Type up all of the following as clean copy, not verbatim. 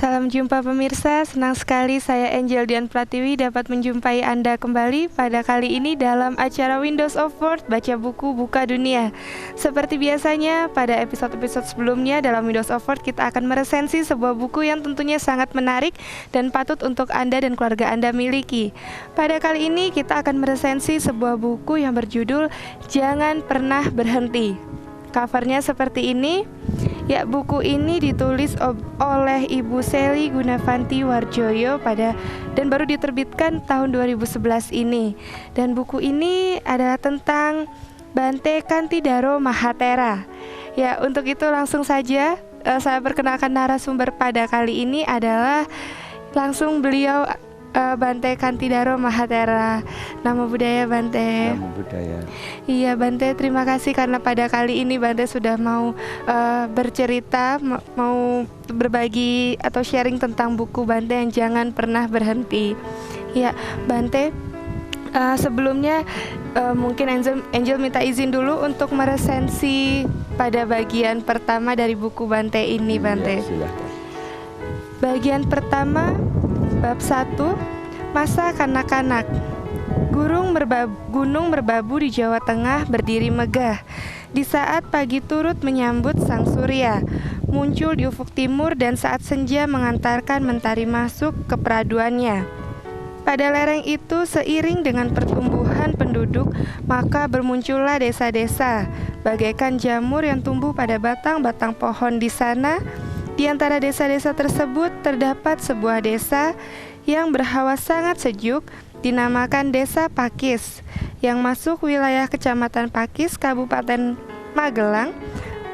Salam jumpa pemirsa, senang sekali saya Angel Dian Pratiwi dapat menjumpai Anda kembali pada kali ini dalam acara Windows of Word Baca Buku Buka Dunia. Seperti biasanya, pada episode-episode sebelumnya dalam Windows of Word kita akan meresensi sebuah buku yang tentunya sangat menarik dan patut untuk Anda dan keluarga Anda miliki. Pada kali ini kita akan meresensi sebuah buku yang berjudul Jangan Pernah Berhenti. Covernya seperti ini. Ya, buku ini ditulis oleh Ibu Sally Gunavanti Warjoyo dan baru diterbitkan tahun 2011 ini. Dan buku ini adalah tentang Bante Kantidaro Mahathera. Ya, untuk itu langsung saja saya perkenalkan narasumber pada kali ini adalah langsung beliau Bante Kantidaro Mahathera. Nama budaya Bante. Nama budaya. Iya Bante, terima kasih karena pada kali ini Bante sudah mau bercerita, mau berbagi atau sharing tentang buku Bante yang Jangan Pernah Berhenti. Ya Bante, sebelumnya mungkin Angel minta izin dulu untuk meresensi pada bagian pertama dari buku Bante ini Bante. Ya, silahkan. Bagian pertama, bab 1, masa kanak-kanak. Gunung merbabu di Jawa Tengah berdiri megah di saat pagi turut menyambut sang surya muncul di ufuk timur dan saat senja mengantarkan mentari masuk ke peraduannya. Pada lereng itu seiring dengan pertumbuhan penduduk maka bermuncullah desa-desa bagaikan jamur yang tumbuh pada batang-batang pohon di sana. Di antara desa-desa tersebut terdapat sebuah desa yang berhawa sangat sejuk dinamakan Desa Pakis yang masuk wilayah Kecamatan Pakis, Kabupaten Magelang.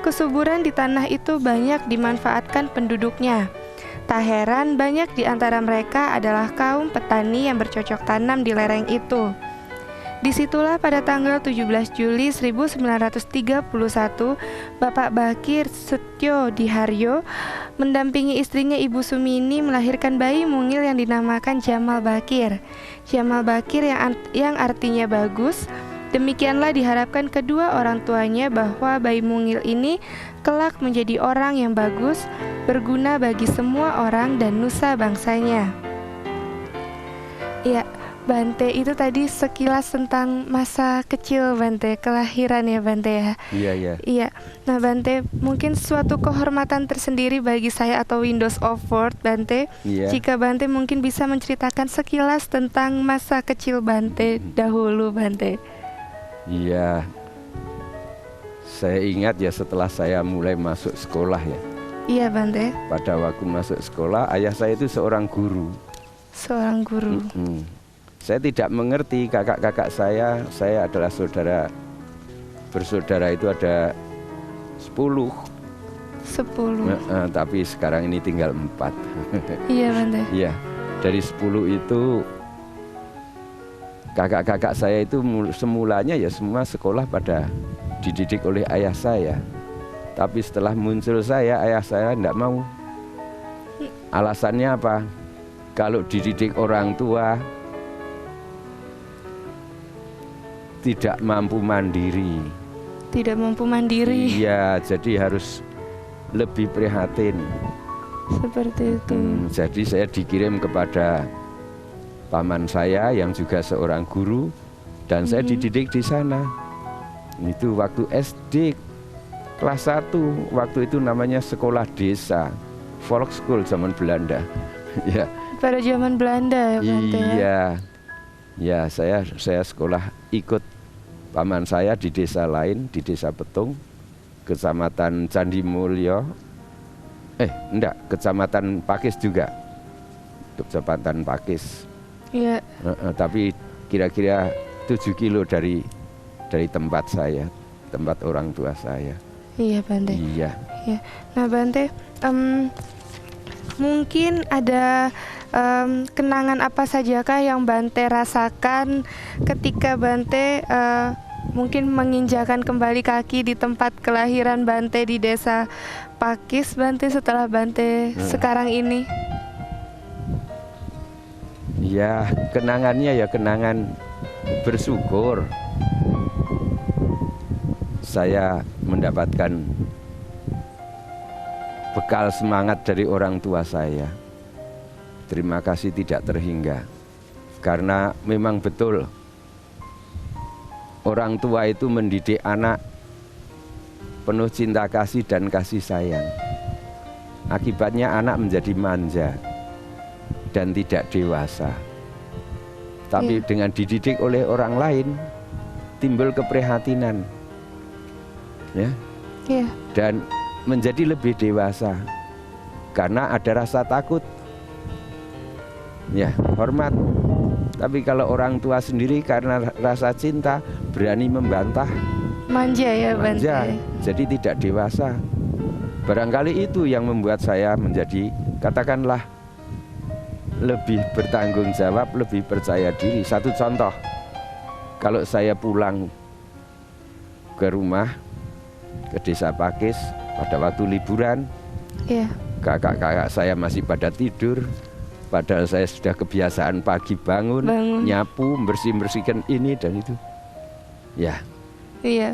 Kesuburan di tanah itu banyak dimanfaatkan penduduknya. Tak heran banyak di antara mereka adalah kaum petani yang bercocok tanam di lereng itu. Disitulah pada tanggal 17 Juli 1931, Bapak Bakir Setyo Diharyo mendampingi istrinya Ibu Sumini melahirkan bayi mungil yang dinamakan Jamal Bakir. Jamal Bakir yang artinya bagus. Demikianlah diharapkan kedua orang tuanya bahwa bayi mungil ini kelak menjadi orang yang bagus, berguna bagi semua orang dan nusa bangsanya. Ya, Bante, itu tadi sekilas tentang masa kecil Bante, kelahiran ya Bante ya. Iya. Iya. Nah Bante, mungkin suatu kehormatan tersendiri bagi saya atau Windows of Word Bante, jika Bante mungkin bisa menceritakan sekilas tentang masa kecil Bante dahulu Bante. Iya. Saya ingat ya setelah saya mulai masuk sekolah ya. Iya Bante. Pada waktu masuk sekolah, ayah saya itu seorang guru. Seorang guru. Saya tidak mengerti kakak-kakak saya adalah bersaudara itu ada 10. Tapi sekarang ini tinggal 4. Iya Bante. Iya, dari 10 itu kakak-kakak saya itu semulanya ya semua sekolah pada dididik oleh ayah saya. Tapi setelah muncul ayah saya tidak mau. Alasannya apa? Kalau dididik orang tua tidak mampu mandiri. Tidak mampu mandiri. Iya, jadi harus lebih prihatin. Seperti itu. Jadi saya dikirim kepada paman saya yang juga seorang guru dan saya dididik di sana. Itu waktu SD kelas 1, waktu itu namanya sekolah desa, Volkschool zaman Belanda. Ya. Pada zaman Belanda ya Bante. Iya. Ya, saya sekolah ikut paman saya di desa lain, di Desa Petung, Kecamatan Candi Mulyo. Kecamatan Pakis juga. Kecamatan Pakis. Iya. Tapi kira-kira 7 kilo dari tempat saya, tempat orang tua saya. Iya Bante. Iya. Nah Bante, Mungkin ada kenangan apa sajakah yang Bante rasakan ketika Bante mungkin menginjakan kembali kaki di tempat kelahiran Bante di desa Pakis, Bante, setelah Bante sekarang ini? Ya, kenangannya ya kenangan bersyukur. Saya mendapatkan bekal semangat dari orang tua saya. Terima kasih tidak terhingga. Karena memang betul orang tua itu mendidik anak penuh cinta kasih dan kasih sayang. Akibatnya anak menjadi manja dan tidak dewasa. Tapi dengan dididik oleh orang lain timbul keprihatinan. Ya. Dan menjadi lebih dewasa karena ada rasa takut. Ya, hormat. Tapi kalau orang tua sendiri karena rasa cinta berani membantah, manja ya, manja, Bante. jadi tidak dewasa. Barangkali itu yang membuat saya menjadi, katakanlah, lebih bertanggung jawab, lebih percaya diri. Satu contoh, kalau saya pulang ke rumah, ke desa Pakis pada waktu liburan, kakak-kakak saya masih pada tidur, padahal saya sudah kebiasaan pagi bangun. Nyapu, bersihkan ini dan itu. Ya,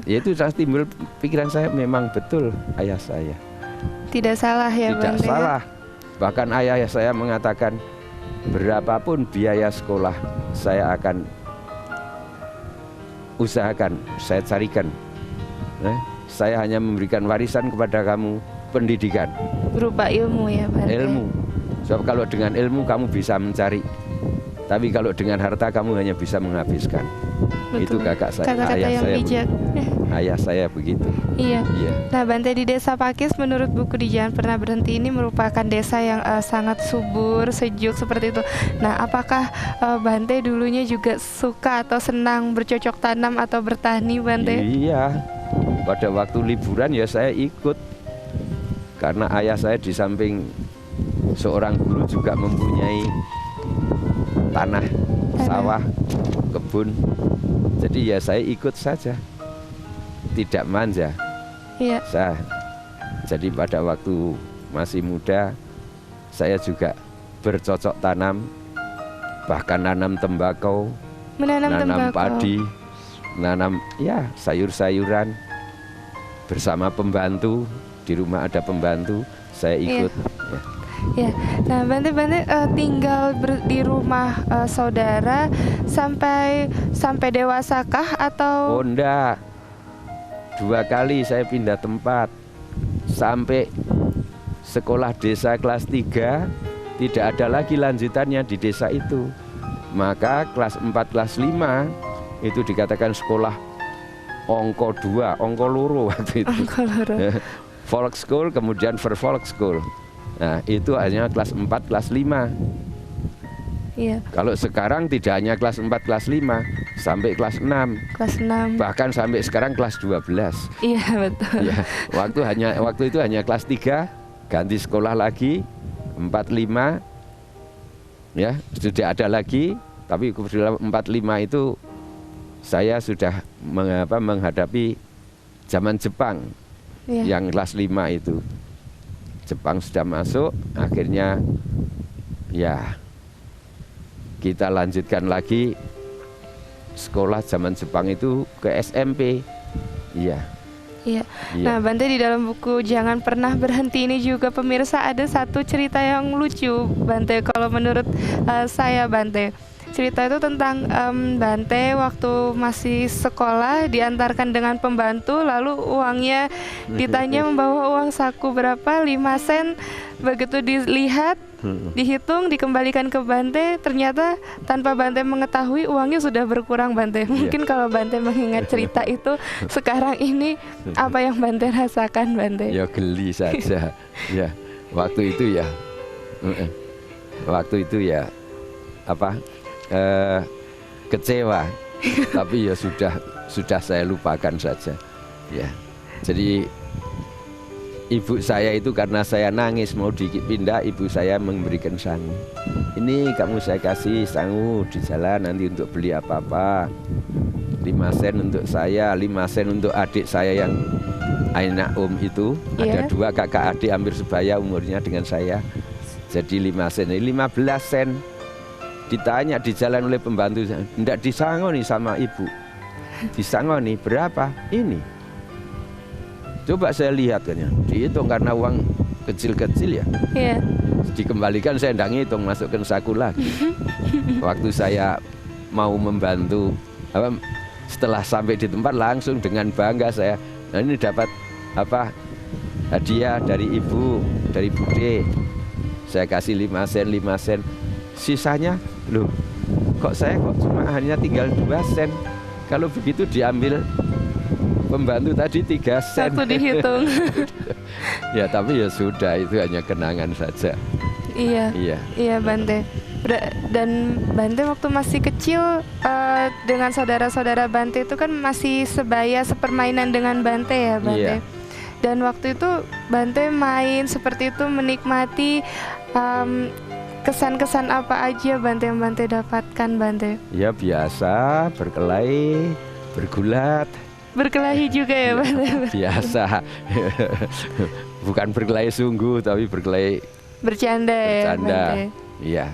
itu timbul pikiran saya, memang betul ayah saya. Tidak salah ya, Tidak Bante. salah. Bahkan ayah saya mengatakan, berapapun biaya sekolah saya akan usahakan, saya carikan. Saya hanya memberikan warisan kepada kamu pendidikan. Berupa ilmu ya, Bante. Ilmu. Sebab kalau dengan ilmu kamu bisa mencari. Tapi kalau dengan harta kamu hanya bisa menghabiskan. Betul. Itu kakak saya, Kata-kata ayah yang saya bijak. Ayah saya begitu. Iya. Iya. Nah, Bante, di desa Pakis menurut buku di Jangan Pernah Berhenti ini merupakan desa yang sangat subur, sejuk seperti itu. Nah, apakah Bante dulunya juga suka atau senang bercocok tanam atau bertani, Bante? Iya. Pada waktu liburan ya saya ikut. Karena ayah saya di samping seorang guru juga mempunyai tanah, sawah, kebun. Jadi ya saya ikut saja. Tidak manja. Iya. Jadi pada waktu masih muda saya juga bercocok tanam, bahkan nanam tembakau, nanam padi, nanam ya sayur-sayuran bersama pembantu. Di rumah ada pembantu, saya ikut. Ya. Nah, Bante tinggal di rumah saudara sampai dewasakah atau? Oh enggak, 2 kali saya pindah tempat. Sampai sekolah desa kelas 3 tidak ada lagi lanjutannya di desa itu. Maka kelas 4, kelas 5 itu dikatakan sekolah ongko 2, ongko loro waktu itu. Ongko loro. Volkschool kemudian Vervolkschool. Nah, itu hanya kelas 4, kelas 5. Iya. Kalau sekarang tidak hanya kelas 4, kelas 5, sampai kelas 6. Kelas 6. Bahkan sampai sekarang kelas 12. Iya, betul. Ya, waktu itu hanya kelas 3, ganti sekolah lagi 4, 5. Ya, sudah ada lagi, tapi kebetulan 4, 5 itu saya sudah menghadapi zaman Jepang. Yang kelas 5 itu Jepang sudah masuk, akhirnya ya kita lanjutkan lagi sekolah zaman Jepang itu ke SMP. Iya. Nah, Bante, di dalam buku Jangan Pernah Berhenti ini juga pemirsa ada satu cerita yang lucu, Bante. Kalau menurut saya, Bante, cerita itu tentang Bante waktu masih sekolah diantarkan dengan pembantu, lalu uangnya ditanya membawa uang saku berapa, 5 sen. Begitu dilihat, dihitung, dikembalikan ke Bante, ternyata tanpa Bante mengetahui uangnya sudah berkurang, Bante. Mungkin kalau Bante mengingat cerita itu sekarang ini, apa yang Bante rasakan, Bante? Ya geli saja. Ya, waktu itu ya kecewa, tapi ya sudah saya lupakan saja. Ya, jadi ibu saya itu karena saya nangis mau dipindah, ibu saya memberikan sangu. Ini kamu saya kasih sangu di jalan nanti untuk beli apa-apa. 5 sen untuk saya, 5 sen untuk adik saya yang anak om itu. Ada 2 kakak adik hampir sebaya umurnya dengan saya. Jadi 5 sen, 15 sen. Ditanya di jalan oleh pembantu, tidak disangoni sama ibu. Disangoni berapa? Ini. Coba saya lihat kan ya, dihitung karena uang kecil-kecil ya. Iya. Dikembalikan saya tidak ngitung, masukkan saku lagi. Waktu saya mau membantu, setelah sampai di tempat langsung dengan bangga saya, nah ini dapat apa hadiah dari ibu, dari Bude. Saya kasih 5 sen, 5 sen. Sisanya, loh kok saya cuma hanya tinggal 2 sen. Kalau begitu diambil pembantu tadi 3 sen. Waktu dihitung. Ya tapi ya sudah, itu hanya kenangan saja. Iya. Iya Bante. Dan Bante waktu masih kecil dengan saudara-saudara Bante itu kan masih sebaya sepermainan dengan Bante ya Bante. Iya. Dan waktu itu Bante main seperti itu, menikmati kesan-kesan apa aja Bante yang Bante dapatkan Bante? Ya biasa, berkelahi, bergulat. Berkelahi juga ya Bante? Biasa. Bukan berkelahi sungguh, tapi berkelahi bercanda ya Bante? Iya,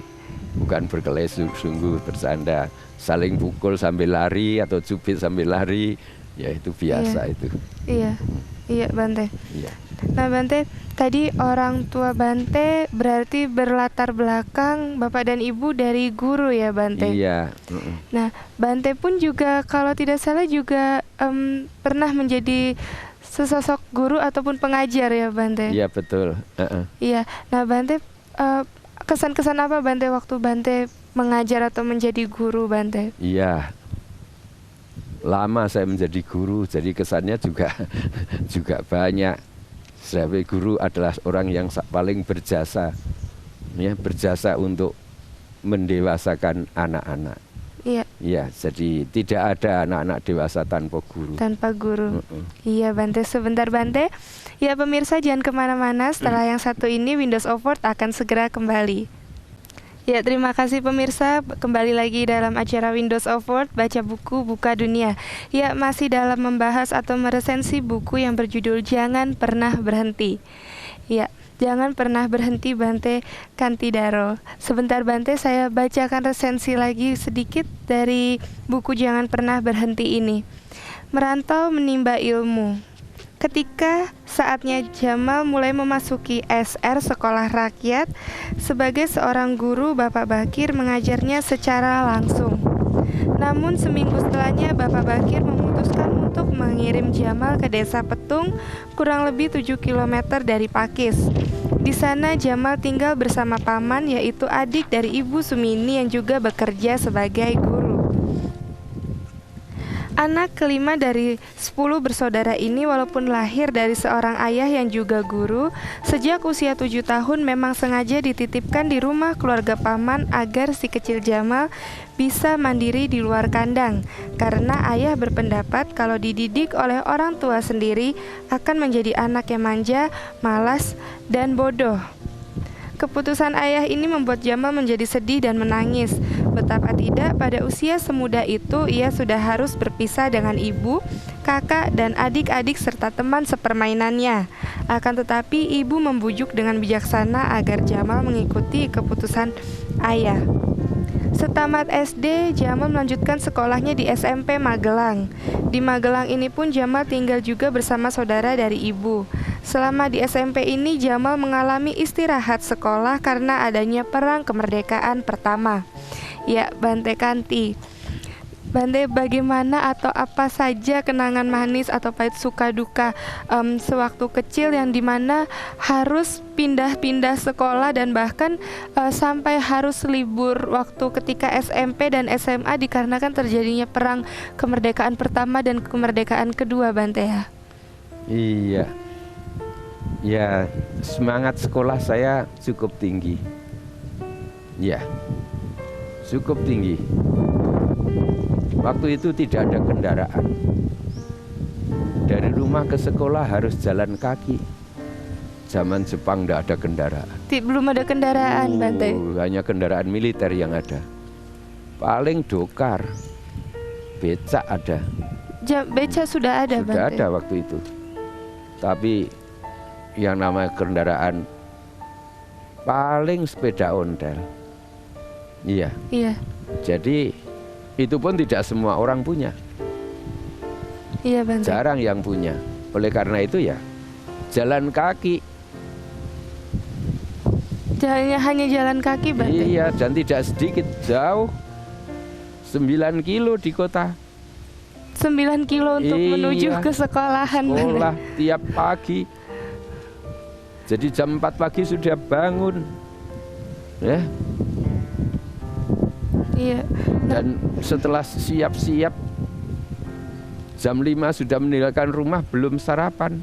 bukan berkelahi sungguh, bercanda. Saling pukul sambil lari atau cubit sambil lari. Ya itu biasa itu. Iya Bante. Iya. Nah Bante, tadi orang tua Bante berarti berlatar belakang Bapak dan Ibu dari guru ya Bante? Iya. Nah Bante pun juga kalau tidak salah juga pernah menjadi sesosok guru ataupun pengajar ya Bante? Iya betul. Iya. Nah Bante, kesan-kesan apa Bante waktu Bante mengajar atau menjadi guru Bante? Iya. Lama saya menjadi guru, jadi kesannya juga banyak. Sebagai guru adalah orang yang paling berjasa, ya, berjasa untuk mendewasakan anak-anak. Iya. Iya, jadi tidak ada anak-anak dewasa tanpa guru. Tanpa guru. Iya Bante, sebentar Bante. Ya pemirsa jangan kemana-mana, setelah yang satu ini Windows of Word akan segera kembali. Ya terima kasih pemirsa, kembali lagi dalam acara Windows of Word, baca buku, buka dunia. Ya masih dalam membahas atau meresensi buku yang berjudul Jangan Pernah Berhenti. Ya, jangan pernah berhenti Bante Kantidaro. Sebentar Bante, saya bacakan resensi lagi sedikit dari buku Jangan Pernah Berhenti ini. Merantau menimba ilmu. Ketika saatnya Jamal mulai memasuki SR Sekolah Rakyat, sebagai seorang guru Bapak Bakir mengajarnya secara langsung. Namun seminggu setelahnya Bapak Bakir memutuskan untuk mengirim Jamal ke Desa Petung, kurang lebih 7 km dari Pakis. Di sana Jamal tinggal bersama paman, yaitu adik dari Ibu Sumini yang juga bekerja sebagai guru. Anak kelima dari 10 bersaudara ini walaupun lahir dari seorang ayah yang juga guru, sejak usia 7 tahun memang sengaja dititipkan di rumah keluarga paman agar si kecil Jamal bisa mandiri di luar kandang, karena ayah berpendapat kalau dididik oleh orang tua sendiri akan menjadi anak yang manja, malas, dan bodoh. Keputusan ayah ini membuat Jamal menjadi sedih dan menangis. Betapa tidak, pada usia semuda itu ia sudah harus berpisah dengan ibu, kakak, dan adik-adik serta teman sepermainannya. Akan tetapi ibu membujuk dengan bijaksana agar Jamal mengikuti keputusan ayah. Setamat SD, Jamal melanjutkan sekolahnya di SMP Magelang. Di Magelang ini pun Jamal tinggal juga bersama saudara dari ibu. Selama di SMP ini Jamal mengalami istirahat sekolah karena adanya perang kemerdekaan pertama. Ya, Bante Kanti. Bante, bagaimana atau apa saja kenangan manis atau pahit suka duka sewaktu kecil yang dimana harus pindah-pindah sekolah dan bahkan sampai harus libur waktu ketika SMP dan SMA dikarenakan terjadinya perang kemerdekaan pertama dan kemerdekaan kedua, Bante ya? Iya. Ya, semangat sekolah saya cukup tinggi. Ya, cukup tinggi. Waktu itu tidak ada kendaraan. Dari rumah ke sekolah harus jalan kaki. Zaman Jepang tidak ada kendaraan. Belum ada kendaraan, Bante. Hanya kendaraan militer yang ada. Paling dokar, becak ada. Beca sudah ada, Sudah Bante. ada waktu itu. Tapi yang namanya kendaraan paling sepeda ontel. Iya. Iya, Jadi itu pun tidak semua orang punya. iya, Bante. Jarang yang punya. Oleh karena itu ya jalan kaki. Hanya jalan kaki, Bante. Iya, dan tidak sedikit, jauh 9 kilo di kota. 9 kilo untuk Iya. menuju ke sekolahan, Sekolah Bante. tiap pagi. Jadi jam 4 pagi sudah bangun. Ya, Iya. dan setelah siap-siap jam 5 sudah meninggalkan rumah, belum sarapan.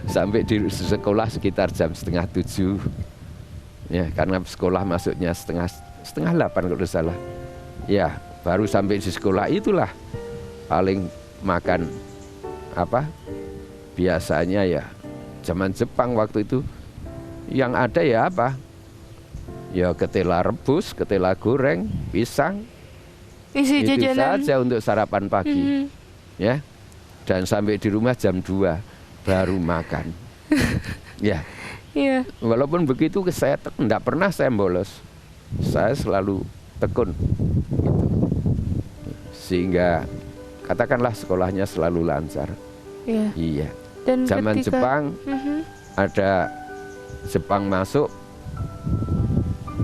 Sampai di sekolah sekitar jam setengah 7. Ya, karena sekolah masuknya setengah 8 kalau tidak salah. Ya, baru sampai di sekolah itulah paling makan apa? Biasanya ya zaman Jepang waktu itu yang ada ya apa? Ya ketela rebus, ketela goreng, pisang. Isi Itu jajanan. saja untuk sarapan pagi. Mhm. Ya. Dan sampai di rumah jam 2 baru makan. Ya. Iya. Walaupun begitu saya tidak pernah saya bolos. Saya selalu tekun. Sehingga katakanlah sekolahnya selalu lancar. Iya. Iya. Dan Zaman ketika Jepang Mhm. ada Jepang masuk.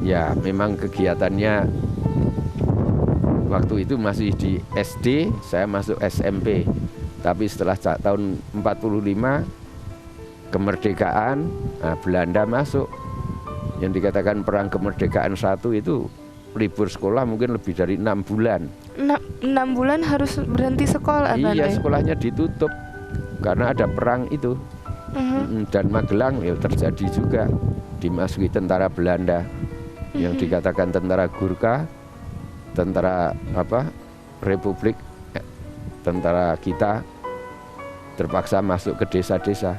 Ya, memang kegiatannya waktu itu masih di SD, saya masuk SMP. Tapi setelah tahun 45 kemerdekaan, Belanda masuk. Yang dikatakan perang kemerdekaan 1 itu libur sekolah mungkin lebih dari 6 bulan. 6 bulan harus berhenti sekolah, Iya, Bante. sekolahnya ditutup karena ada perang itu. Mhm. Dan Magelang ya terjadi juga, dimasuki tentara Belanda yang dikatakan tentara Gurkha, tentara apa? Republik, tentara kita terpaksa masuk ke desa-desa.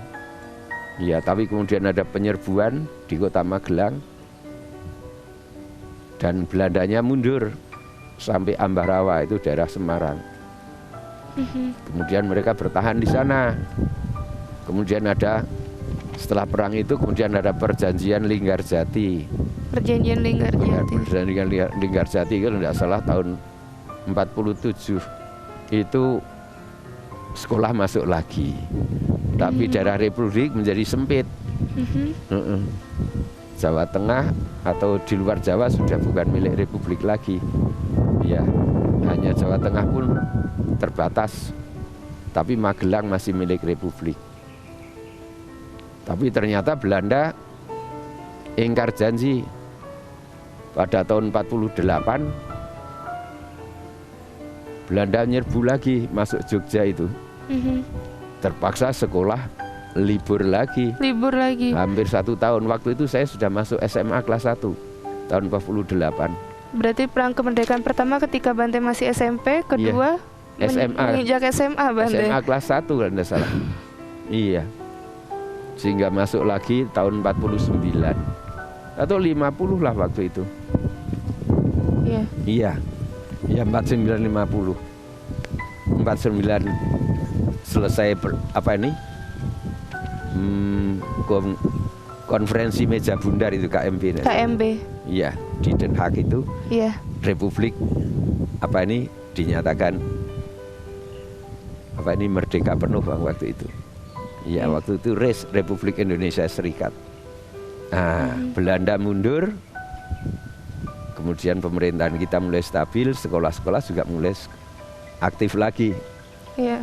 Ya, tapi kemudian ada penyerbuan di kota Magelang dan Belandanya mundur sampai Ambarawa, itu daerah Semarang. Kemudian mereka bertahan di sana. Kemudian ada setelah perang itu kemudian ada perjanjian Linggarjati. Perjanjian Ya, Linggarjati. perjanjian Linggarjati kalau tidak salah tahun 47 itu sekolah masuk lagi. Tapi daerah Republik menjadi sempit. Mhm. Jawa Tengah atau di luar Jawa sudah bukan milik Republik lagi. Ya, hanya Jawa Tengah pun terbatas. Tapi Magelang masih milik Republik. Tapi ternyata Belanda ingkar janji pada tahun 48. Belanda nyerbu lagi masuk Jogja itu. Mhm. Terpaksa sekolah libur lagi. Libur lagi. Hampir 1 tahun. Waktu itu saya sudah masuk SMA kelas 1 tahun 48. Berarti perang kemerdekaan pertama ketika Bante masih SMP, kedua SMA. menginjak SMA, Bante. SMA kelas 1 kalau tidak salah. Iya. Sehingga masuk lagi tahun 49 atau 50 lah waktu itu. Iya. Iya. Ya 49 50. 49 selesai konferensi meja bundar itu KMB. KMB. Iya, di Den Haag itu Iya. Republik dinyatakan merdeka penuh waktu itu. Iya, waktu itu Republik Indonesia Serikat. Nah, Belanda mundur. Kemudian pemerintahan kita mulai stabil, sekolah-sekolah juga mulai aktif lagi. Iya.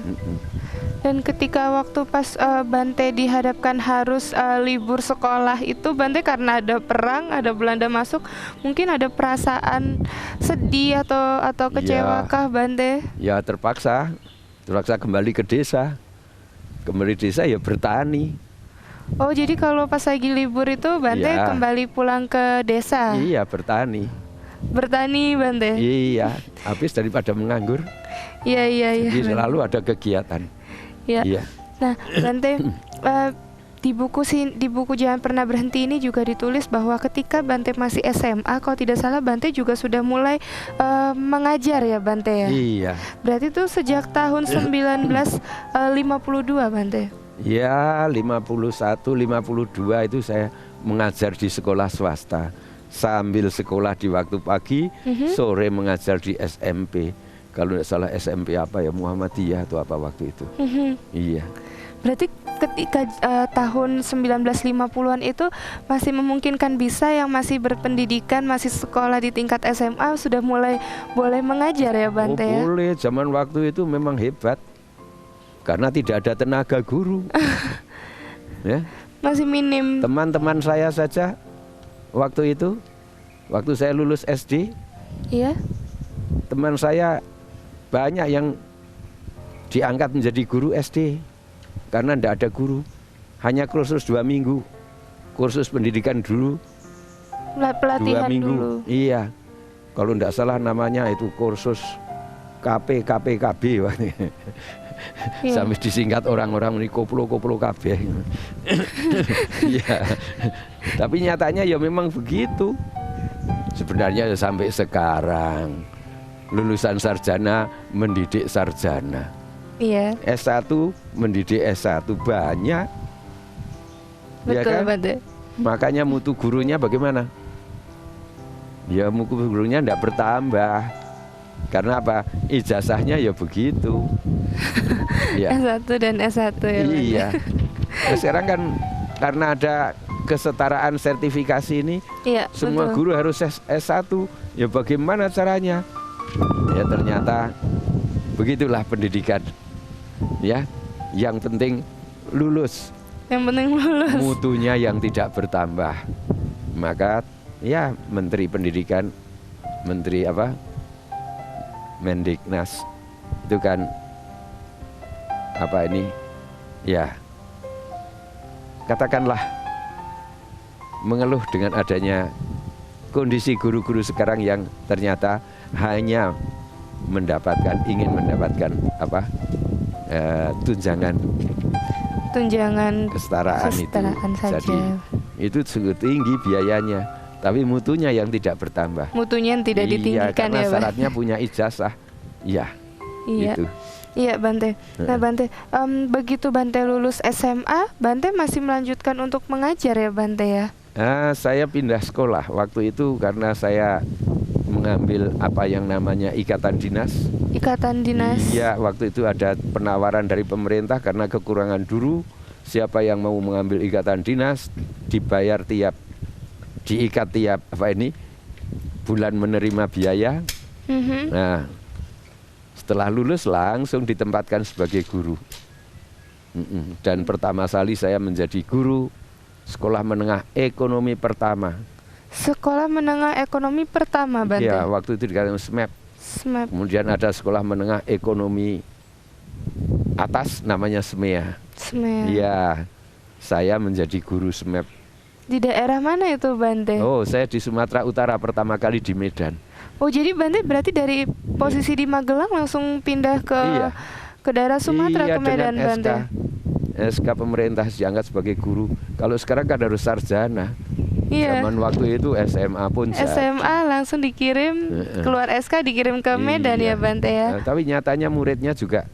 Dan ketika waktu pas Bante dihadapkan harus libur sekolah itu, Bante karena ada perang, ada Belanda masuk, mungkin ada perasaan sedih atau kecewakah, Bante? Ya terpaksa kembali ke desa. Kembali desa ya bertani. Oh, jadi kalau pas lagi libur itu Bante Iya. kembali pulang ke desa. Iya, bertani. Bertani, Bante. Iya, habis daripada menganggur. Iya, iya, iya. Jadi Bante. selalu ada kegiatan. Iya. Iya. Nah, Bante, di buku Jangan Pernah Berhenti ini juga ditulis bahwa ketika Bante masih SMA, kalau tidak salah Bante juga sudah mulai mengajar ya Bante ya. Iya. Berarti itu sejak tahun 1952 Bante. Ya, 51, 52 itu saya mengajar di sekolah swasta. Sambil sekolah di waktu pagi, sore mengajar di SMP. Kalau tidak salah SMP apa ya, Muhammadiyah atau apa waktu itu. Iya. Berarti ketika tahun 1950-an itu masih memungkinkan bisa yang masih berpendidikan, masih sekolah di tingkat SMA sudah mulai boleh mengajar ya Bante ya? Boleh, zaman waktu itu memang hebat. Karena tidak ada tenaga guru. Ya. Masih minim. Teman-teman saya saja waktu itu, waktu saya lulus SD, Iya. teman saya banyak yang diangkat menjadi guru SD. Karena tidak ada guru, hanya kursus 2 minggu, kursus pendidikan dulu, Pelatihan 2 minggu. dulu. Iya, kalau tidak salah namanya itu kursus KPKB. Iya. Sampai disingkat orang-orang ini koplo KB. Iya. Tapi nyatanya ya memang begitu. Sebenarnya ya sampai sekarang lulusan sarjana mendidik sarjana. Iya. S1 mendidik S1 banyak. Ya Betul kan? Bante. Makanya mutu gurunya bagaimana? Ya mutu gurunya tidak bertambah. Karena apa? Ijazahnya ya begitu. Ya. S1 dan S1 ya Bante. Iya. Nah, sekarang kan karena ada kesetaraan sertifikasi ini, Iya, semua betul. guru harus S1. Ya bagaimana caranya? Ya ternyata begitulah pendidikan. Ya, yang penting lulus. Yang penting lulus. Mutunya yang tidak bertambah. Maka ya Menteri Pendidikan, Menteri apa? Mendiknas itu kan apa ini? Ya. Katakanlah mengeluh dengan adanya kondisi guru-guru sekarang yang ternyata hanya ingin mendapatkan apa? Tunjangan kesetaraan saja. Jadi itu sungguh tinggi biayanya, tapi mutunya yang tidak bertambah. Mutunya yang tidak ditinggikan karena ya Bante. syaratnya punya ijazah. Iya. Iya. Gitu. Iya Bante. Nah Bante, begitu Bante lulus SMA, Bante masih melanjutkan untuk mengajar ya Bante ya? Saya pindah sekolah waktu itu karena saya mengambil apa yang namanya ikatan dinas. Ikatan dinas. Iya, waktu itu ada penawaran dari pemerintah karena kekurangan guru. Siapa yang mau mengambil ikatan dinas dibayar diikat tiap bulan menerima biaya. Nah, setelah lulus langsung ditempatkan sebagai guru. Dan pertama kali saya menjadi guru sekolah menengah ekonomi pertama. Sekolah menengah ekonomi pertama Bante? Iya, waktu itu dikatakan SMAP. Kemudian ada sekolah menengah ekonomi atas namanya SMEA. Iya, saya menjadi guru SMAP. Di daerah mana itu Bante? Oh, saya di Sumatera Utara pertama kali di Medan. Oh, jadi Bante berarti dari posisi di Magelang langsung pindah ke daerah Sumatera, ke Medan Bante? SK pemerintah diangkat sebagai guru. Kalau sekarang kan harus sarjana. Iya. Zaman waktu itu SMA pun SMA langsung dikirim, keluar SK dikirim ke Medan ya Bante ya? Tapi nyatanya muridnya juga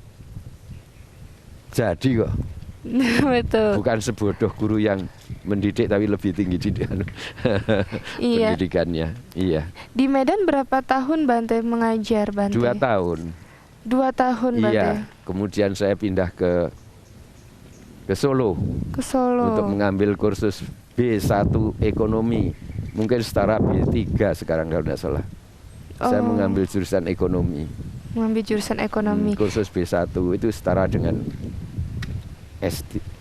jadi kok. Betul. Bukan sebodoh guru yang mendidik tapi lebih tinggi pendidikannya. Iya. Di Medan berapa tahun Bante mengajar Bante? 2 tahun. 2 tahun Bante? Iya. Kemudian saya pindah ke Solo. Ke Solo. Untuk mengambil kursus B1 ekonomi. Mungkin setara B3 sekarang kalau tidak salah. Saya mengambil jurusan ekonomi. Mengambil jurusan ekonomi. Kursus B1 itu setara dengan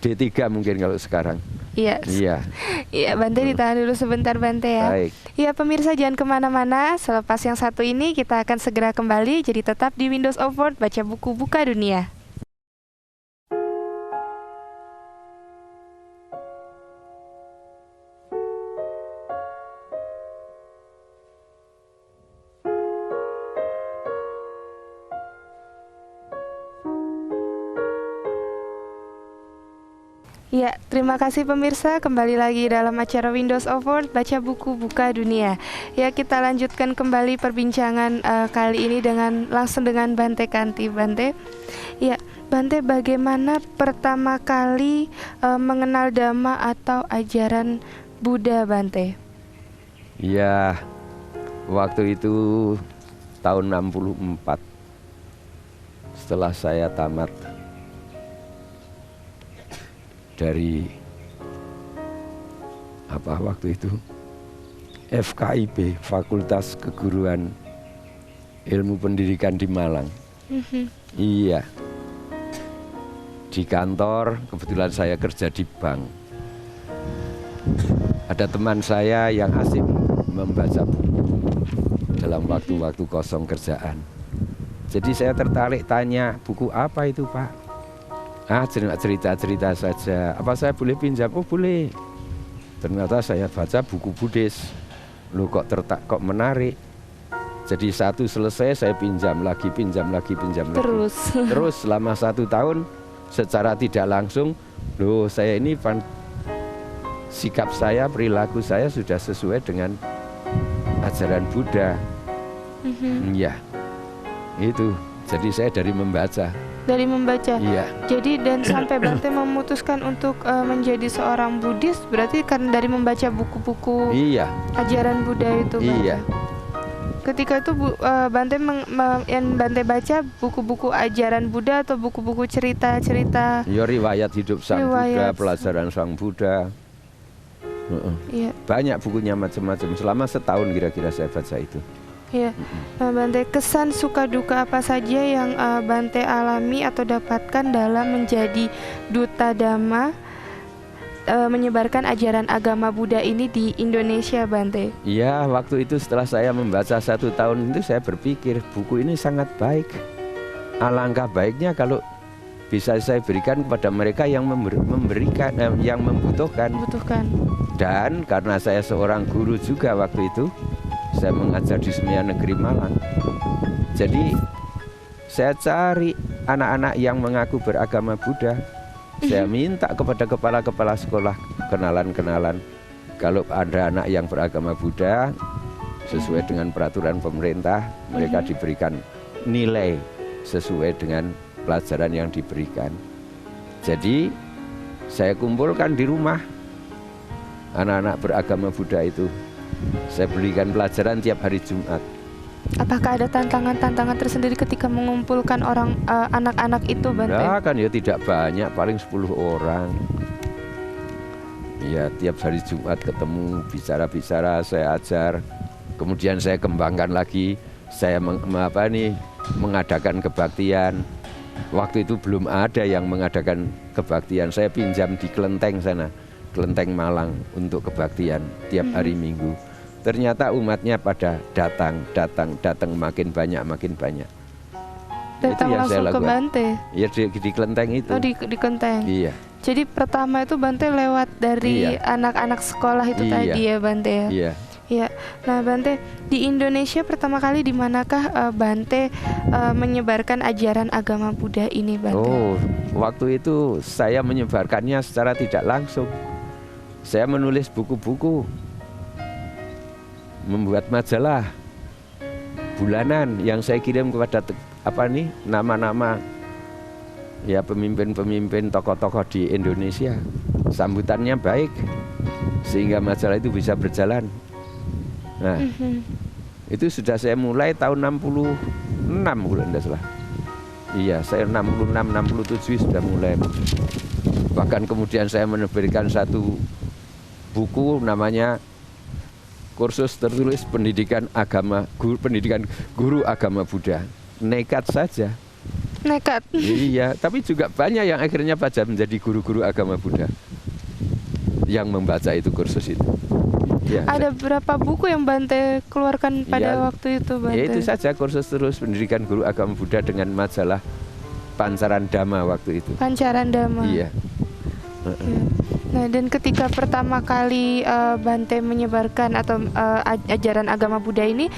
D3 mungkin kalau sekarang. Iya. Iya. Iya Bante, ditahan dulu sebentar Bante ya. Baik. Iya pemirsa, jangan kemana-mana. Selepas yang satu ini kita akan segera kembali. Jadi tetap di Windows of Word, baca buku Buka Dunia. Ya, terima kasih pemirsa, kembali lagi dalam acara Windows Award Baca Buku Buka Dunia. Ya, kita lanjutkan kembali perbincangan kali ini langsung dengan Bante Kanti. Bante, ya, Bante, bagaimana pertama kali mengenal Dhamma atau ajaran Buddha, Bante? Ya, waktu itu tahun 64, setelah saya tamat dari waktu itu FKIP, Fakultas Keguruan Ilmu Pendidikan di Malang. Iya, di kantor, kebetulan saya kerja di bank. Ada teman saya yang asik membaca buku dalam waktu-waktu kosong kerjaan. Jadi saya tertarik tanya, buku apa itu, Pak? Cerita-cerita saja. Apa saya boleh pinjam? Oh, boleh. Ternyata saya baca buku Buddhis. Loh, kok menarik. Jadi satu selesai saya pinjam lagi. Terus selama 1 tahun secara tidak langsung, loh, saya ini sikap saya, perilaku saya sudah sesuai dengan ajaran Buddha. Ya, itu. Jadi saya dari membaca. Iya. Jadi dan sampai Bante memutuskan untuk menjadi seorang Buddhis, berarti karena dari membaca buku-buku ajaran Buddha itu, Bante. Iya. Ketika itu yang Bante baca buku-buku ajaran Buddha atau buku-buku cerita-cerita? Ya, riwayat hidup Sang Buddha, pelajaran Sang Buddha. Iya. Banyak bukunya macam-macam. Selama setahun kira-kira saya baca itu. Ya, Bante, kesan suka duka apa saja yang Bante alami atau dapatkan dalam menjadi duta Dhamma, menyebarkan ajaran agama Buddha ini di Indonesia, Bante? Iya, waktu itu setelah saya membaca 1 tahun itu saya berpikir buku ini sangat baik. Alangkah baiknya kalau bisa saya berikan kepada mereka yang memberikan, yang membutuhkan. Dan karena saya seorang guru juga waktu itu, saya mengajar di Seminari Negeri Malang. Jadi saya cari anak-anak yang mengaku beragama Buddha. Saya minta kepada kepala-kepala sekolah kenalan-kenalan. Kalau ada anak yang beragama Buddha sesuai dengan peraturan pemerintah, mereka diberikan nilai sesuai dengan pelajaran yang diberikan. Jadi saya kumpulkan di rumah anak-anak beragama Buddha itu. Saya berikan pelajaran tiap hari Jumat. Apakah ada tantangan-tantangan tersendiri ketika mengumpulkan anak-anak itu, Bante? Ya kan, ya tidak banyak, paling 10 orang. Ya, tiap hari Jumat ketemu, bicara-bicara, saya ajar. Kemudian saya kembangkan lagi, saya mengadakan kebaktian. Waktu itu belum ada yang mengadakan kebaktian. Saya pinjam di Kelenteng sana, Kelenteng Malang, untuk kebaktian tiap hari Minggu. Ternyata umatnya pada datang makin banyak. Datang itu yang langsung ke Bante? Ya, di Kelenteng itu. Oh, di Kelenteng. Iya. Jadi pertama itu Bante lewat dari anak-anak sekolah itu tadi ya, Bante ya? Iya. Ya. Nah, Bante, di Indonesia pertama kali di manakah Bante menyebarkan ajaran agama Buddha ini, Bante? Oh, waktu itu saya menyebarkannya secara tidak langsung. Saya menulis buku-buku, membuat majalah bulanan yang saya kirim kepada nama-nama ya pemimpin-pemimpin, tokoh-tokoh di Indonesia. Sambutannya baik sehingga majalah itu bisa berjalan. Nah, itu sudah saya mulai tahun 66 kalau tidak salah. Iya, saya 66-67 sudah mulai. Bahkan kemudian saya menerbitkan satu buku namanya Kursus Tertulis Pendidikan Guru Agama Buddha. Nekat saja. Nekat. Iya, tapi juga banyak yang akhirnya baca menjadi guru-guru agama Buddha yang membaca itu kursus itu. Ya, ada berapa buku yang Bante keluarkan pada waktu itu, Bante? Ya, itu saja, Kursus Tertulis Pendidikan Guru Agama Buddha dengan majalah Pancaran Dhamma waktu itu. Pancaran Dhamma. Iya. Nah, dan ketika pertama kali Bante menyebarkan atau ajaran agama Buddha ini,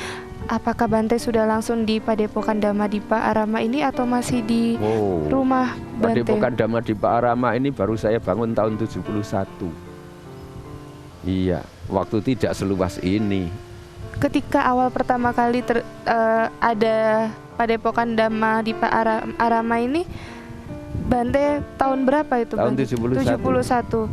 apakah Bante sudah langsung di Padepokan Dhammadippa Arama ini atau masih di rumah Bante? Padepokan Dhammadippa Arama ini baru saya bangun tahun 71. Iya, waktu tidak seluas ini. Ketika awal pertama kali ada Padepokan Dhammadippa Arama ini, Bante tahun berapa itu? Tahun Bante? 71.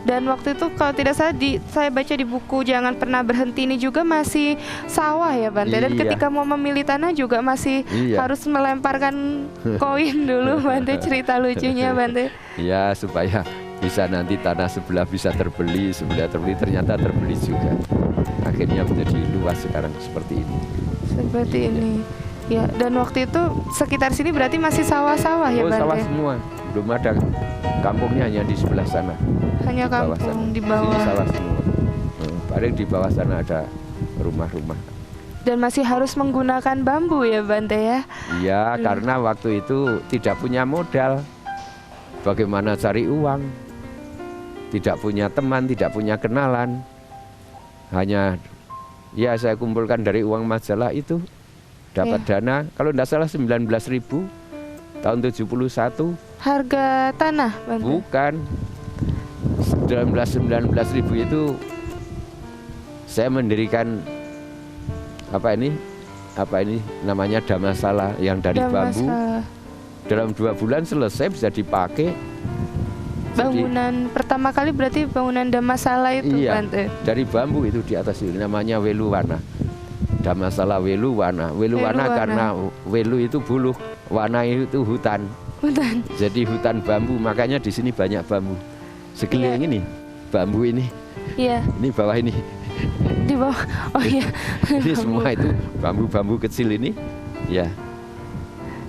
Dan waktu itu kalau tidak salah saya baca di buku Jangan Pernah Berhenti ini juga masih sawah ya Bante. Dan Iya. ketika mau memilih tanah juga masih harus melemparkan koin dulu Bante. Cerita lucunya Bante. Ya, supaya bisa nanti tanah sebelah bisa terbeli, sebelah terbeli, ternyata terbeli juga. Akhirnya menjadi luas sekarang seperti ini. Seperti ini. Ya, dan waktu itu sekitar sini berarti masih sawah-sawah ya Bante? Sawah semua. Belum ada kampungnya, hanya di sebelah sana. Hanya kampung di bawah. Sini sawah semua. Paling di bawah sana ada rumah-rumah. Dan masih harus menggunakan bambu ya Bante ya? Iya, karena waktu itu tidak punya modal. Bagaimana cari uang? Tidak punya teman, tidak punya kenalan. Hanya ya saya kumpulkan dari uang majalah itu. Dapat dana, kalau tidak salah 19.000 tahun 71. Harga tanah Bante? Bukan, 19.000 itu saya mendirikan apa ini namanya Dhammasala yang dari bambu. Dalam 2 bulan selesai, bisa dipakai. Bangunan pertama kali berarti bangunan Dhammasala itu Bante? Dari bambu itu di atas itu namanya Weluwana. Dhammasala Weluwana. Weluwana karena Welu itu buluh, Wana itu hutan. Jadi hutan bambu, makanya di sini banyak bambu. Sekeliling ini bambu ini. Iya. Ini bawah ini. Di bawah. Oh iya. Ini semua itu bambu-bambu kecil ini. Ya.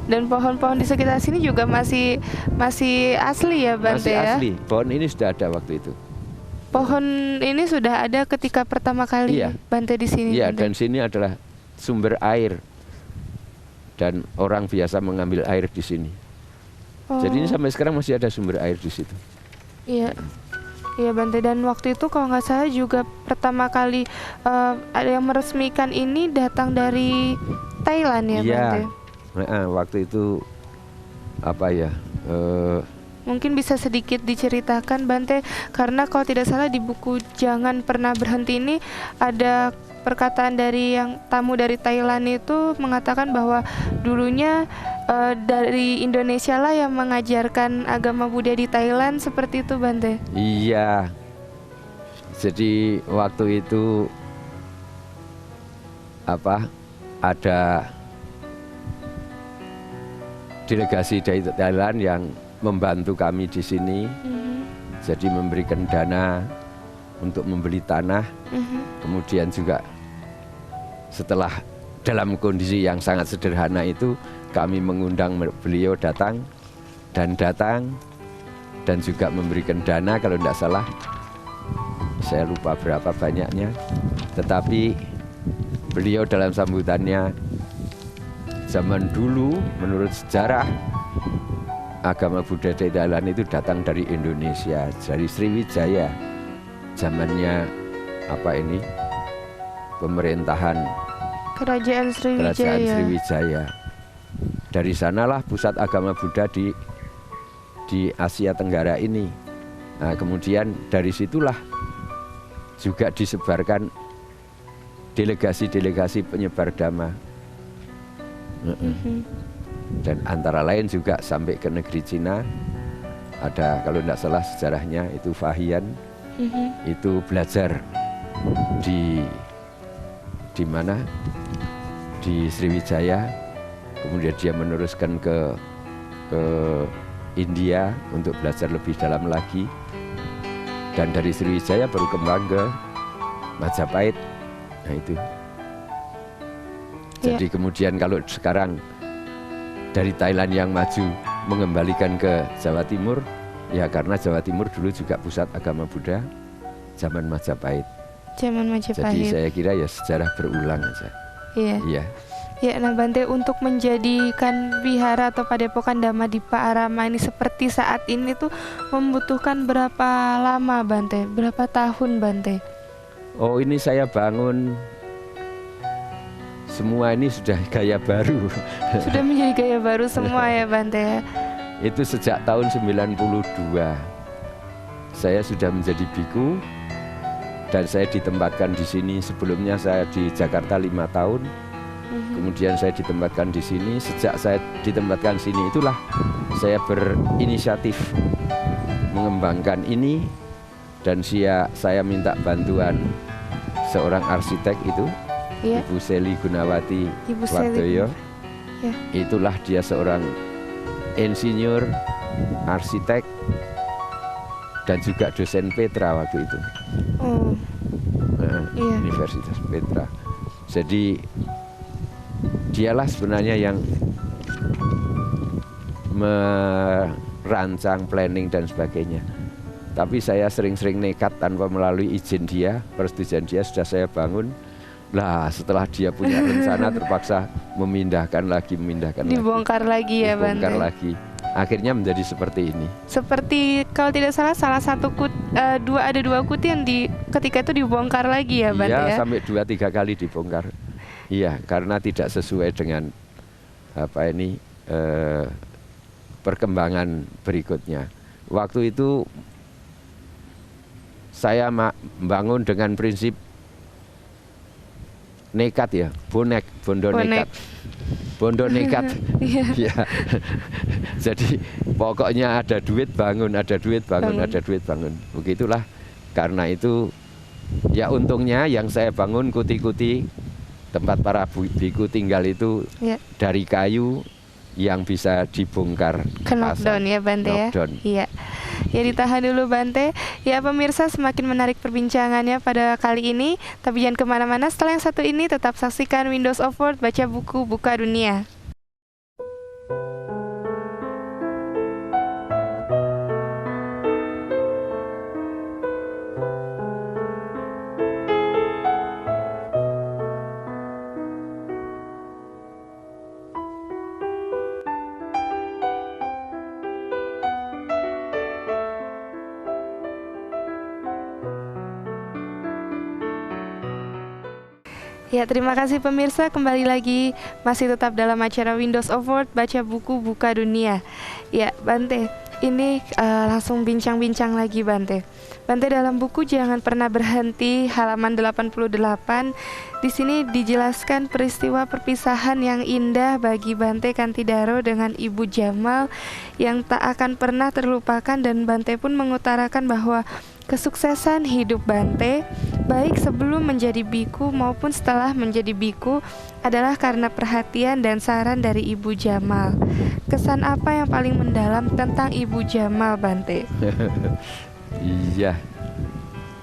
Dan pohon-pohon di sekitar sini juga masih asli ya Bante ya? Masih asli. Pohon ini sudah ada waktu itu. Pohon ini sudah ada ketika pertama kali Bante di sini. Iya, Bante? dan sini adalah sumber air. Dan orang biasa mengambil air di sini. Jadi ini sampai sekarang masih ada sumber air di situ. Iya. Iya Bante, dan waktu itu kalau nggak salah juga pertama kali ada yang meresmikan ini datang dari Thailand ya Bante? Iya, waktu itu apa ya, mungkin bisa sedikit diceritakan Bante, karena kalau tidak salah di buku Jangan Pernah Berhenti ini ada perkataan dari yang tamu dari Thailand itu mengatakan bahwa dulunya dari Indonesia lah yang mengajarkan agama Buddha di Thailand, seperti itu Bante? Iya, jadi waktu itu ada delegasi dari Thailand yang membantu kami di sini. Jadi memberikan dana untuk membeli tanah. Kemudian juga setelah dalam kondisi yang sangat sederhana itu, kami mengundang beliau datang dan juga memberikan dana, kalau tidak salah saya lupa berapa banyaknya, tetapi beliau dalam sambutannya, zaman dulu menurut sejarah agama Buddha di Thailand itu datang dari Indonesia, dari Sriwijaya, zamannya pemerintahan Kerajaan Sriwijaya. Dari sanalah pusat agama Buddha di Asia Tenggara ini. Nah, kemudian dari situlah juga disebarkan delegasi-delegasi penyebar dhamma. Dan antara lain juga sampai ke negeri Cina. Ada, kalau tidak salah sejarahnya itu Fahian, itu belajar di mana? Di Sriwijaya. Kemudian dia meneruskan ke India untuk belajar lebih dalam lagi. Dan dari Sriwijaya baru kembang ke Majapahit. Nah itu. Jadi kemudian kalau sekarang dari Thailand yang maju mengembalikan ke Jawa Timur, ya karena Jawa Timur dulu juga pusat agama Buddha zaman Majapahit. Jadi saya kira ya sejarah berulang aja. Iya. Ya, nah Bante, untuk menjadikan wihara atau Padepokan Dhammadippa Arama ini seperti saat ini tuh membutuhkan berapa lama Bante? Berapa tahun Bante? Oh, ini saya bangun semua ini sudah gaya baru. Sudah menjadi gaya baru semua ya Bante ya. Itu sejak tahun 92 saya sudah menjadi biku dan saya ditempatkan di sini. Sebelumnya saya di Jakarta 5 tahun. Kemudian saya ditempatkan di sini. Sejak saya ditempatkan sini itulah saya berinisiatif mengembangkan ini, dan saya minta bantuan seorang arsitek itu, Iya. Ibu Seli Gunawati Ibu Seli. Wardoyo. Ya. Itulah dia seorang insinyur, arsitek, dan juga dosen Petra waktu itu. Oh. Iya. Universitas Petra. Jadi dialah sebenarnya yang merancang, planning dan sebagainya. Tapi saya sering-sering nekat tanpa melalui izin dia, persetujuan dia sudah saya bangun. Lah setelah dia punya rencana terpaksa memindahkan lagi. Dibongkar lagi ya Bante. Dibongkar lagi. Akhirnya menjadi seperti ini. Seperti kalau tidak salah satu ada dua kuti yang ketika itu dibongkar lagi ya Bante ya. Iya, sampai 2-3 kali dibongkar. Iya, karena tidak sesuai dengan perkembangan berikutnya. Waktu itu saya membangun dengan prinsip nekat ya, bondo nekat. Iya. Ya. Jadi pokoknya ada duit bangun. Begitulah. Karena itu ya untungnya yang saya bangun kuti-kuti tempat para biku tinggal itu Ya. dari kayu yang bisa dibongkar. Knockdown ya Bante ya. Knockdown. Iya. Ya ditahan dulu Bante. Ya pemirsa, semakin menarik perbincangannya pada kali ini. Tapi jangan kemana-mana, setelah yang satu ini tetap saksikan Windows of Word, baca buku, buka dunia. Ya, terima kasih pemirsa, kembali lagi masih tetap dalam acara Windows of Word, baca buku, buka dunia. Ya, Bante, ini langsung bincang-bincang lagi Bante. Bante, dalam buku Jangan Pernah Berhenti halaman 88, di sini dijelaskan peristiwa perpisahan yang indah bagi Bante Kantidaro dengan Ibu Jamal yang tak akan pernah terlupakan, dan Bante pun mengutarakan bahwa kesuksesan hidup Bante, baik sebelum menjadi biku maupun setelah menjadi biku, adalah karena perhatian dan saran dari Ibu Jamal. Kesan apa yang paling mendalam tentang Ibu Jamal, Bante? Iya,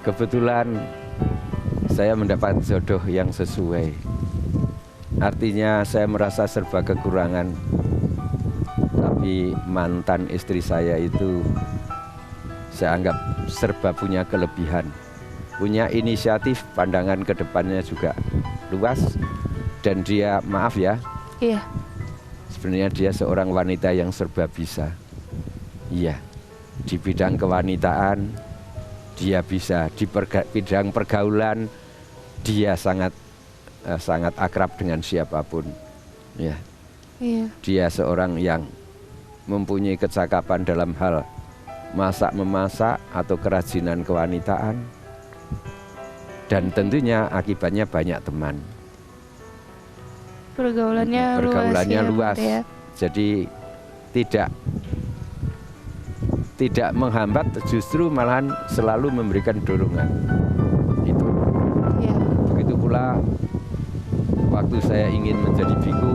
kebetulan saya mendapat jodoh yang sesuai. Artinya saya merasa serba kekurangan, tapi mantan istri saya itu saya anggap serba punya kelebihan, punya inisiatif, pandangan ke depannya juga luas, dan dia, maaf ya, Iya. sebenarnya dia seorang wanita yang serba bisa. Iya, di bidang kewanitaan dia bisa, di bidang pergaulan dia sangat akrab dengan siapapun. Ya, Iya. dia seorang yang mempunyai kecakapan dalam hal masak-memasak atau kerajinan kewanitaan, dan tentunya akibatnya banyak teman. Pergaulannya luas, ya. Jadi tidak menghambat, justru malahan selalu memberikan dorongan. Itu. Iya. Begitu pula waktu saya ingin menjadi biku,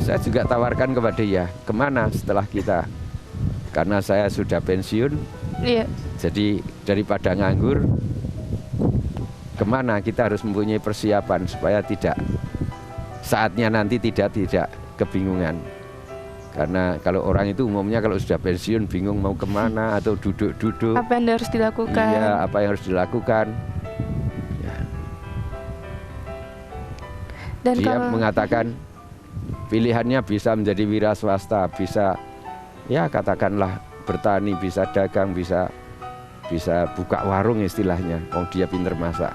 saya juga tawarkan kepada dia, kemana setelah kita? Karena saya sudah pensiun, Iya. jadi daripada nganggur, kemana? Kita harus mempunyai persiapan supaya tidak saatnya nanti tidak kebingungan. Karena kalau orang itu umumnya kalau sudah pensiun bingung mau kemana atau duduk-duduk. Apa yang harus dilakukan? Iya, apa yang harus dilakukan. Ya. Dan Dia kalau mengatakan pilihannya bisa menjadi wira swasta, bisa ya katakanlah bertani, bisa dagang, bisa buka warung istilahnya. Oh, dia pinter masak.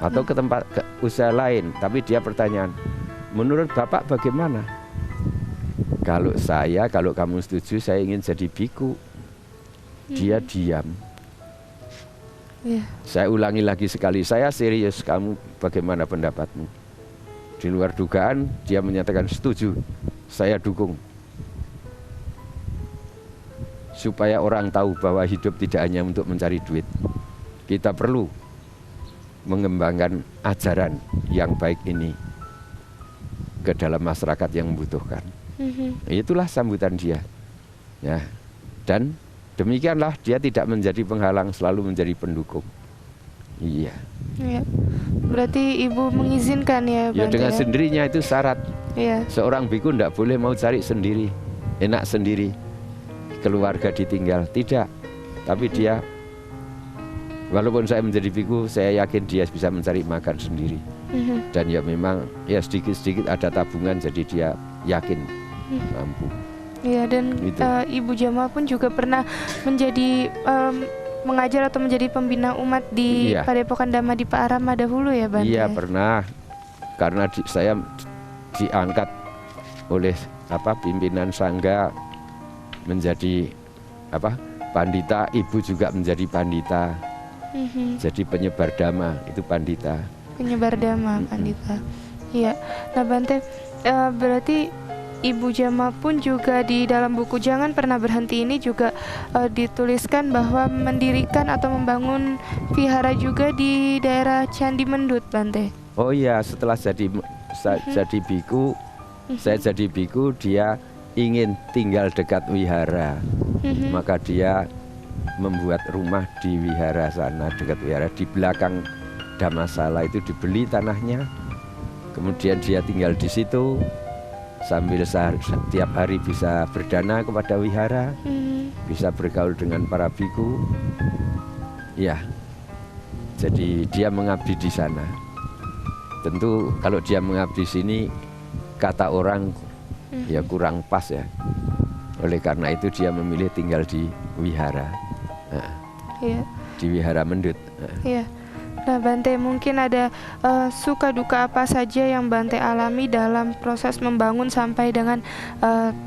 atau ke tempat usaha lain, tapi dia pertanyaan, menurut Bapak bagaimana? Kalau kamu setuju, saya ingin jadi biku. Dia diam. Saya ulangi lagi sekali, saya serius, kamu bagaimana pendapatmu? Di luar dugaan dia menyatakan setuju, saya dukung. Supaya orang tahu bahwa hidup tidak hanya untuk mencari duit. Kita perlu mengembangkan ajaran yang baik ini ke dalam masyarakat yang membutuhkan. Itulah sambutan dia. Ya. Dan demikianlah dia tidak menjadi penghalang, selalu menjadi pendukung. Iya. Ya. Berarti Ibu mengizinkan ya, Ya, Bante, dengan ya? sendirinya itu syarat. Iya. Seorang biku tidak boleh mau cari sendiri, enak sendiri, keluarga ditinggal, tidak. Tapi dia, walaupun saya menjadi biku, saya yakin dia bisa mencari makan sendiri. Dan ya memang ya sedikit-sedikit ada tabungan, jadi dia yakin mampu. Iya, dan Gitu. Ibu Jamal pun juga pernah menjadi mengajar atau menjadi pembina umat di Iya. Padepokan Dhamma di Pak Arama dahulu ya, Bante? Iya pernah, karena saya diangkat oleh pimpinan sangga menjadi pandita, ibu juga menjadi pandita, jadi penyebar dhamma, itu pandita. Penyebar dhamma, pandita. Iya. Nah, Bante, berarti Ibu Jamal pun juga di dalam buku Jangan Pernah Berhenti ini juga dituliskan bahwa mendirikan atau membangun vihara juga di daerah Candi Mendut, Bante. Oh iya, setelah jadi biku, saya jadi biku, dia ingin tinggal dekat wihara, maka dia membuat rumah di wihara sana, dekat wihara, di belakang Dhammasala itu dibeli tanahnya, kemudian dia tinggal di situ sambil setiap hari bisa berdana kepada wihara, bisa bergaul dengan para biku. Ya, jadi dia mengabdi di sana. Tentu kalau dia mengabdi sini, kata orang ya kurang pas ya. Oleh karena itu dia memilih tinggal di wihara, di wihara Mendut. Iya. Nah, Bante, mungkin ada suka duka apa saja yang Bante alami dalam proses membangun sampai dengan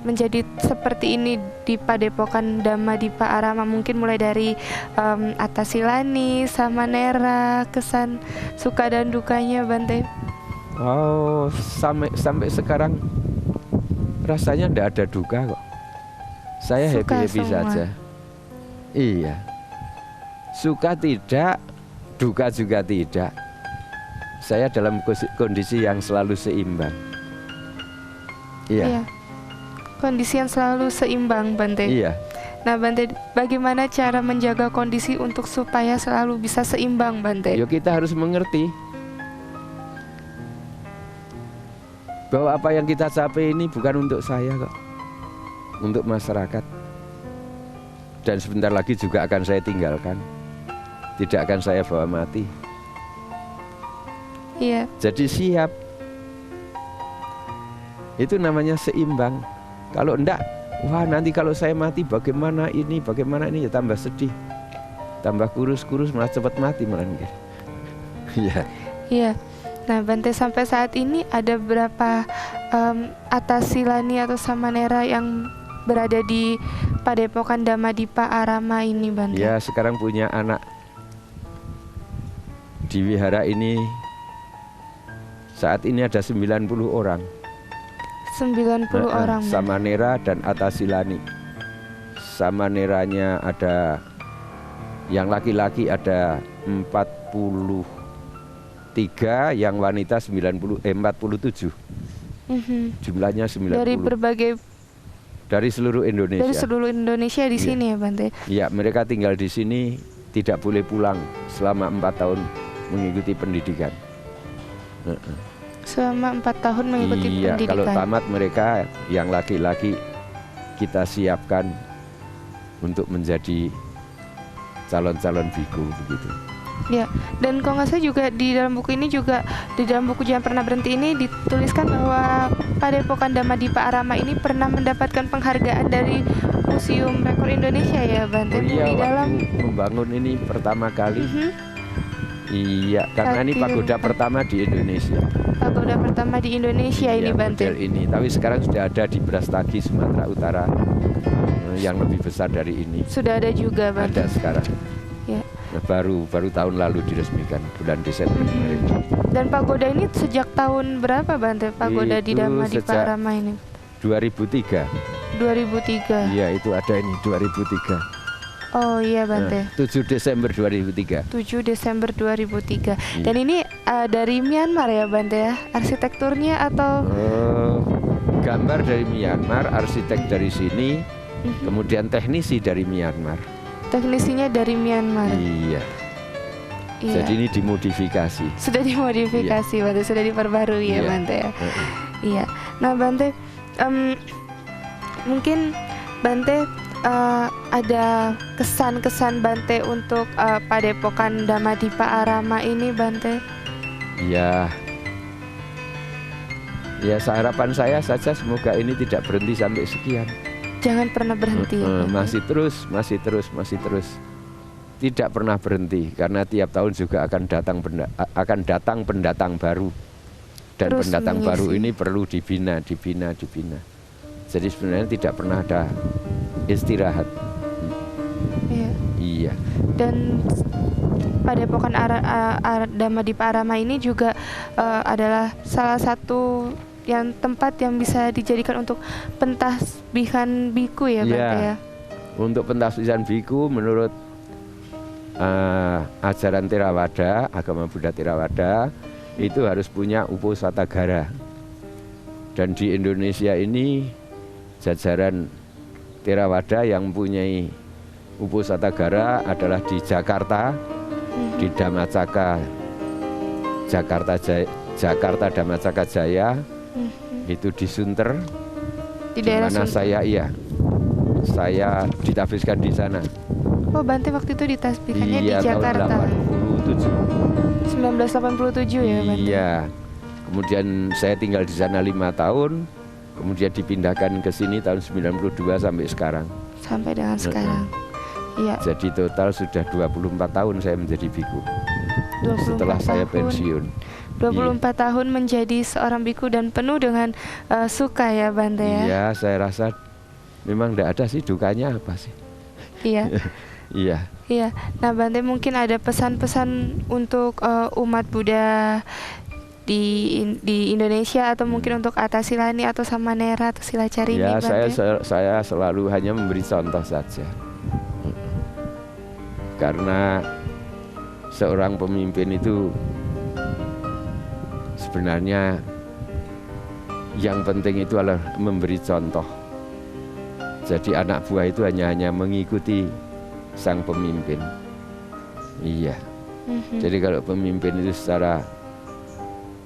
menjadi seperti ini di Padepokan Dhamma di Pak Arama? Mungkin mulai dari Atasilani, Samanera, kesan suka dan dukanya, Bante. Oh, sampai sekarang rasanya tidak ada duka kok. Saya happy-happy saja. Iya. Suka tidak, duka juga tidak. Saya dalam kondisi yang selalu seimbang. Iya. Kondisi yang selalu seimbang, Bante. Iya. Nah, Bante, bagaimana cara menjaga kondisi untuk supaya selalu bisa seimbang, Bante? Yo, kita harus mengerti bahwa apa yang kita capai ini bukan untuk saya kok, untuk masyarakat. Dan sebentar lagi juga akan saya tinggalkan. Tidak akan saya bawa mati. Iya. Jadi siap. Itu namanya seimbang. Kalau enggak, wah nanti kalau saya mati bagaimana ini ya tambah sedih. Tambah kurus-kurus malah cepat mati malah. Iya. Iya. Nah, Bante, sampai saat ini ada berapa Atasilani atau Samanera yang berada di Padepokan Dhamma di Pak Arama ini, Bante? Ya, sekarang punya anak di wihara ini. Saat ini ada 90 orang. 90 orang. Samanera dan Atasilani. Samaneranya ada, yang laki-laki ada 43, yang wanita 47. Jumlahnya 90. Dari seluruh Indonesia. Dari seluruh Indonesia di sini ya, Bante? Iya, mereka tinggal di sini, tidak boleh pulang selama 4 tahun mengikuti pendidikan. Selama 4 tahun mengikuti pendidikan. Kalau tamat mereka yang laki-laki kita siapkan untuk menjadi calon-calon biku begitu. Ya, dan kalau nggak salah juga di dalam buku ini juga, di dalam buku Jangan Pernah Berhenti ini dituliskan bahwa Padepokan Dhamma di Pak Arama ini pernah mendapatkan penghargaan dari Museum Rekor Indonesia ya, Bante? Iya, di dalam waktu membangun ini pertama kali Iya, karena ini Kaki pagoda lima. pertama di Indonesia. Pagoda pertama di Indonesia ini Iya, Bante. model ini. Tapi sekarang sudah ada di Brastagi, Sumatera Utara, yang lebih besar dari ini. Sudah ada juga Bante. Ada sekarang. Ya. Nah, baru tahun lalu diresmikan, bulan Desember kemarin. Dan pagoda ini sejak tahun berapa Bante? Pagoda di Itu Damadipa sejak Arama ini. 2003. 2003. Iya, itu ada ini 2003. Oh iya Bante. 7 Desember 2003. 7 Desember 2003. Iya. Dan ini dari Myanmar ya Bante ya? Arsitekturnya atau Gambar dari Myanmar, arsitek dari sini, kemudian teknisi dari Myanmar. teknisinya dari Myanmar? Iya. Iya. Jadi ini dimodifikasi. Sudah dimodifikasi Bante, sudah diperbarui ya Iya. Bante ya. Iya. Nah Bante, mungkin Bante ada kesan-kesan Bante untuk Padepokan Damadipa Arama ini Bante? Ya, harapan saya saja semoga ini tidak berhenti sampai sekian. Jangan pernah berhenti ya Bante? Masih terus. Tidak pernah berhenti karena tiap tahun juga akan datang pendatang baru. Dan Terus pendatang mengisi. baru ini perlu dibina. Jadi sebenarnya tidak pernah ada istirahat. Iya. Iya. Dan Padepokan Damadipa Arama ini juga adalah salah satu tempat yang bisa dijadikan untuk pentasbihan biku ya Bante Iya. ya. Untuk pentasbihan biku menurut ajaran Theravada, agama Buddha Theravada, itu harus punya uposatagara. Dan di Indonesia ini jajaran Theravada yang mempunyai uposatagara adalah di Jakarta, di Dhammacaka Jakarta Dhammacaka Jaya, itu di Sunter, Di di daerah mana Sunter. saya ditafsirkan di sana. Oh Bante waktu itu ditasbihkannya di Iya, Jakarta. tahun 87. 1987 ya Bante. Iya. Kemudian saya tinggal di sana 5 tahun, kemudian dipindahkan ke sini tahun 92 sampai sekarang. Sampai dengan sekarang. Iya. Jadi total sudah 24 tahun saya menjadi biku 24 setelah saya tahun. pensiun. 24 tahun menjadi seorang biku dan penuh dengan suka ya Bante ya. Iya, saya rasa memang tidak ada sih dukanya apa sih. Iya. Iya. Iya. Nah Bante mungkin ada pesan-pesan untuk umat Buddha di Indonesia atau mungkin untuk Atasilani atau Samanera atau Silacarini Ya, Bante? saya selalu hanya memberi contoh saja. Karena seorang pemimpin itu sebenarnya yang penting itu adalah memberi contoh. Jadi anak buah itu hanya mengikuti sang pemimpin. Iya. Jadi kalau pemimpin itu secara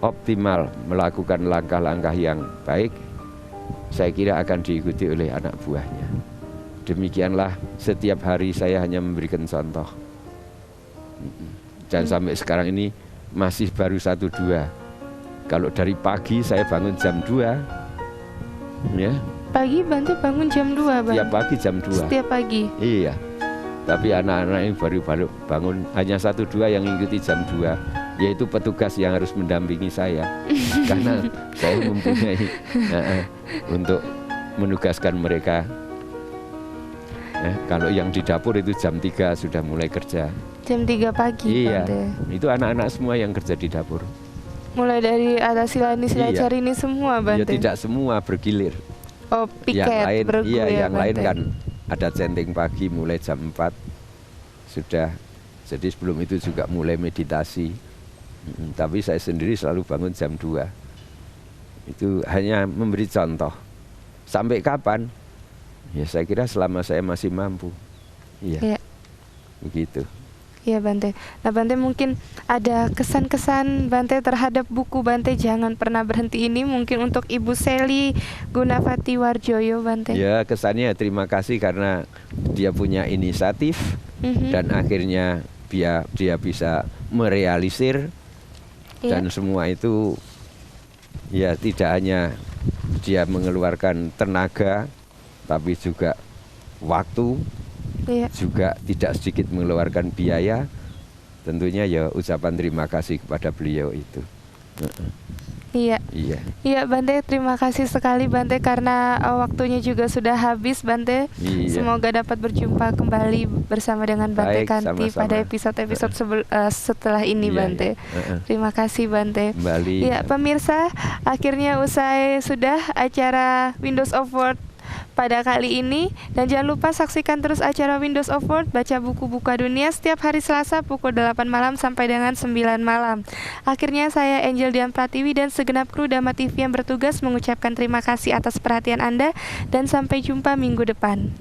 optimal melakukan langkah-langkah yang baik, saya kira akan diikuti oleh anak buahnya. Demikianlah setiap hari saya hanya memberikan contoh. Dan sampai sekarang ini masih baru 1-2. Kalau dari pagi saya bangun jam 2, ya. Pagi Bante bangun jam 2 Bante? Setiap pagi jam 2. Setiap pagi? Iya. Tapi anak-anak ini baru bangun hanya 1-2 yang mengikuti jam 2, yaitu petugas yang harus mendampingi saya. Karena saya mempunyai untuk menugaskan mereka. Kalau yang di dapur itu jam 3 sudah mulai kerja. Jam 3 pagi Iya. Bante? Itu anak-anak semua yang kerja di dapur. Mulai dari Atasilani, Iya. Silacarini semua Ya Bante? tidak semua bergilir. Oh piket Yang lain, bergu iya, ya yang lain Bante? kan ada centeng pagi mulai jam 4 sudah. Jadi sebelum itu juga mulai meditasi. Tapi saya sendiri selalu bangun jam 2. Itu hanya memberi contoh. Sampai kapan? Ya saya kira selama saya masih mampu. Iya. Iya. Begitu. Iya Bante. Nah Bante mungkin ada kesan-kesan Bante terhadap buku Bante Jangan Pernah Berhenti ini mungkin untuk Ibu Seli Gunawati Warjoyo Bante. Ya kesannya terima kasih karena dia punya inisiatif dan akhirnya dia bisa merealisir. Iya. Dan semua itu ya tidak hanya dia mengeluarkan tenaga tapi juga waktu, Iya. juga tidak sedikit mengeluarkan biaya, tentunya ya ucapan terima kasih kepada beliau itu. Iya. Iya. Iya Bante, terima kasih sekali Bante karena waktunya juga sudah habis Bante. Iya. Semoga dapat berjumpa kembali bersama dengan Bante Baik, Kanti sama-sama. pada episode-episode setelah ini Iya, Bante. iya. Terima kasih Bante. Kembali. Ya pemirsa, akhirnya usai sudah acara Windows of Word pada kali ini, dan jangan lupa saksikan terus acara Windows of Word Baca Buku Buka Dunia setiap hari Selasa pukul 8 malam sampai dengan 9 malam. Akhirnya saya Angel Dian Pratiwi dan segenap kru Dhamma TV yang bertugas mengucapkan terima kasih atas perhatian Anda dan sampai jumpa minggu depan.